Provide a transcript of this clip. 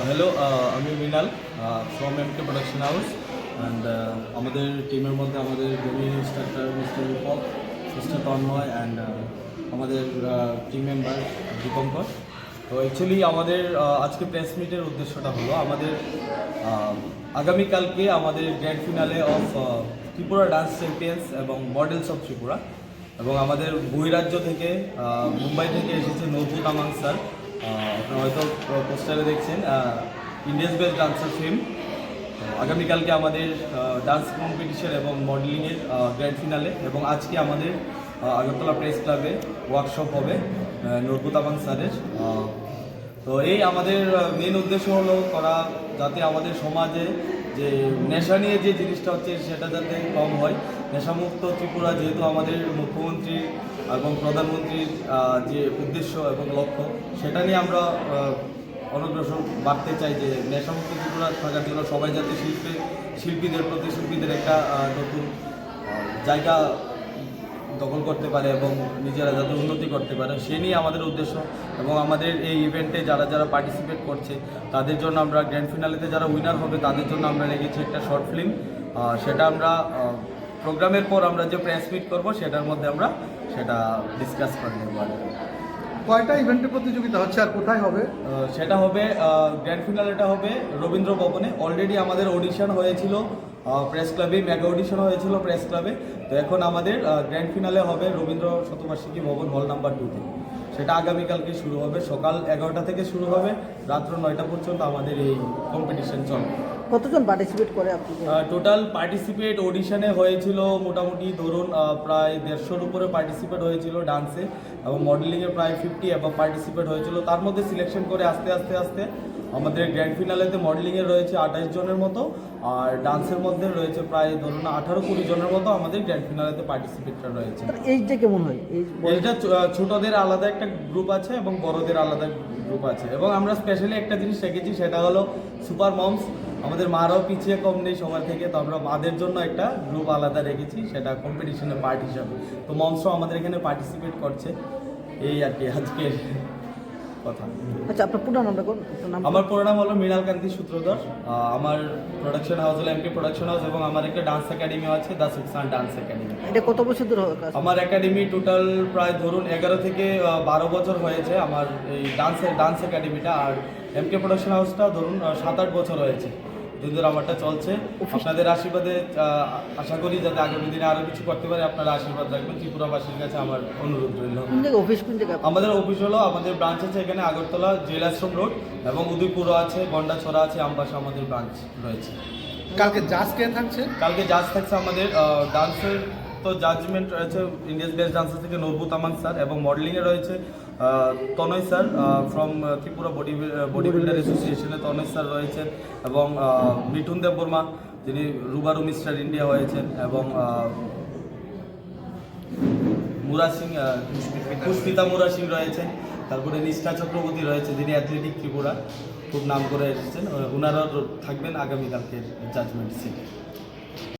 Hello, আমি Mrinal from MK production house and আমাদের টিমের মধ্যে আমাদের domain instructor mister Rupak, mister Tanmoy and আমাদের টিম মেম্বার দীপঙ্কর। তো অ্যাকচুয়ালি আমাদের আজকে প্রেস মিটের উদ্দেশ্যটা হলো আমাদের আগামীকালকে আমাদের grand finale of Tripura dance champions এবং মডেলস অফ ত্রিপুরা, এবং আমাদের বহিরাজ্য থেকে মুম্বাই থেকে এসেছে নূপুর তামাং স্যার। আপনারা হয়তো পোস্টারে দেখছেন ইন্ডিয়াস বেস্ট ডান্সার ফিল্ম। আগামীকালকে আমাদের ডান্স কম্পিটিশন এবং মডেলিংয়ের গ্র্যান্ড ফিনালে, এবং আজকে আমাদের আগরতলা প্রেস ক্লাবে ওয়ার্কশপ হবে নূপুর তামাং স্যারের। তো এই আমাদের মেন উদ্দেশ্য হলো করা যাতে আমাদের সমাজে যে নেশা নিয়ে যে জিনিসটা হচ্ছে সেটা যাতে কম হয়। নেশামুক্ত ত্রিপুরা যেহেতু আমাদের মুখ্যমন্ত্রী এবং প্রধানমন্ত্রীর যে উদ্দেশ্য এবং লক্ষ্য, সেটা নিয়ে আমরা অনগ্রসর বাড়তে চাই যে নেশামুক্ত ত্রিপুরা থাকার জন্য সবাই যাতে শিল্পীদের একটা নতুন জায়গা দখল করতে পারে এবং নিজেরা যাতে উন্নতি করতে পারে, সে নিয়ে আমাদের উদ্দেশ্য। এবং আমাদের এই ইভেন্টে যারা যারা পার্টিসিপেট করছে তাদের জন্য আমরা গ্র্যান্ড ফিনালেতে যারা উইনার হবে তাদের জন্য আমরা রেখেছি একটা শর্ট ফিল্ম। সেটা আমরা প্রোগ্রামের পর আমরা যে প্রেস মিট করবো সেটার মধ্যে আমরা সেটা ডিসকাস করে নেব। কয়টা ইভেন্টের প্রতিযোগিতা হচ্ছে আর কোথায় হবে? সেটা হবে গ্র্যান্ড ফিনালেটা হবে রবীন্দ্র ভবনে। অলরেডি আমাদের অডিশন হয়েছিল প্রেস ক্লাবে, মেগা অডিশন হয়েছিল প্রেস ক্লাবে। তো এখন আমাদের গ্র্যান্ড ফিনালে হবে রবীন্দ্র শতবার্ষিকী ভবন হল নাম্বার 2-তে। সেটা আগামীকালকে শুরু হবে, সকাল 11টা থেকে শুরু হবে, রাত্র 9টা পর্যন্ত আমাদের এই কম্পিটিশন চলবে। কতজন পার্টিসিপেট করে আপনি? টোটাল পার্টিসিপেট অডিশনে হয়েছিল মোটামুটি ধরুন প্রায় 150-র উপরে পার্টিসিপেট হয়েছিল ডান্সে, এবং মডেলিংয়ে প্রায় 50 এবং পার্টিসিপেট হয়েছিল। তার মধ্যে সিলেকশন করে আস্তে আস্তে আমাদের গ্র্যান্ড ফিনালেতে মডেলিংয়ে রয়েছে 28 জনের মতো, আর ডান্সের মধ্যে রয়েছে প্রায় ধরুন 18-20 জনের মতো আমাদের গ্র্যান্ড ফিনালেতে পার্টিসিপেটরা রয়েছে। এইটা কেমন হয়? এইটা ছোটদের আলাদা একটা গ্রুপ আছে এবং বড়দের আলাদা গ্রুপ আছে, এবং আমরা স্পেশালি একটা জিনিস রেখেছি, সেটা হলো সুপার মমস। আমাদের মারাও পিছিয়ে কম নেই সবার থেকে, তো আমরা মাদের জন্য একটা গ্রুপ আলাদা রেখেছি, সেটা কম্পিটিশনের পার্ট হিসাবে। তো মমসও আমাদের এখানে পার্টিসিপেট করছে। এই আর কি আজকের কথা। আচ্ছা, আপনার পুরো নামটা কোন? আমার পুরো নাম হলো মৃণাল কান্তি সূত্রধর। আমার প্রোডাকশন হাউস হলো এমকে প্রোডাকশন হাউস, এবং আমার একটা ডান্স একাডেমি আছে, দ্য সুকসান ডান্স একাডেমি। এটা কত বছর ধরে কাজ? আমার একাডেমি টোটাল প্রায় ধরুন 11 থেকে 12 বছর হয়েছে আমার এই ডান্স একাডেমিটা। আর এমকে প্রোডাকশন হাউসটা ধরুন 7-8 বছর হয়েছে যদিও আমারটা চলছে। আপনাদের আশীর্বাদে আশা করি যাতে আগামী দিনে আরও কিছু করতে পারে, আপনারা আশীর্বাদ রাখবেন। ত্রিপুরাবাসীর কাছে আমার অনুরোধ রইল। অফিস কোন জায়গায়? আমাদের অফিস হলো, আমাদের ব্রাঞ্চ আছে এখানে আগরতলা জেল আশ্রম রোড, এবং উদয়পুরও আছে, গন্ডাছড়া আছে, আমবাসা আমাদের ব্রাঞ্চ রয়েছে। কালকে জাজ কে থাকছে? কালকে জাজ থাকছে আমাদের ডান্সের তো জাজমেন্ট রয়েছে ইন্ডিয়াস বেস্ট ডান্সার থেকে নূপুর তামাং স্যার, এবং মডেলিংয়ে রয়েছে Tanay sir from Tripura body builder অ্যাসোসিয়েশনে তনয় স্যার রয়েছেন, এবং মিঠুন দেব বর্মা যিনি রুবারু মিস্টার ইন্ডিয়া হয়েছেন, এবং মুরা সিং পুষ্পিতা মুরা সিং রয়েছেন। তারপরে নিষ্ঠা চক্রবর্তী রয়েছে যিনি অ্যাথলেটিক ত্রিপুরা খুব নাম করে এসেছেন। ওনারাও থাকবেন আগামীকালকের জাজমেন্ট সিটে।